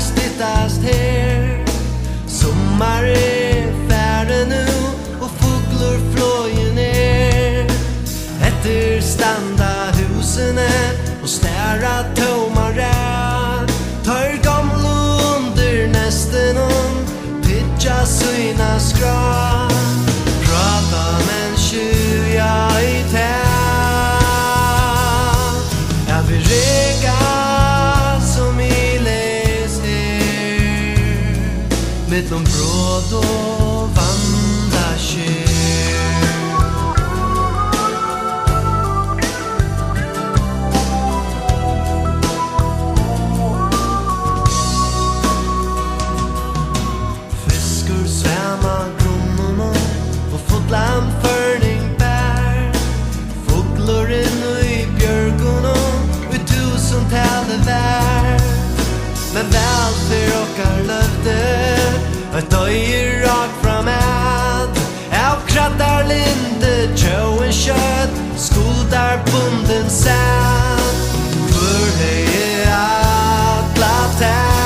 styttast her. Summarið farið nu och fuglur flogin eftir standa húsini och stara tomare. Teir gomlu undir neystinum, tyggja sína skrá. Práta men sjuja i teir. Vi reka som miðleys middlum brot och vandasker. Fiskur svam grunninum och fullan bär. Fuglur i björgunum som täller vär. Men väl för okkar löfte att döjer rakt framad. Av kraddar linde, tjoen kött, skuldar bunden sand. För hej alla tär.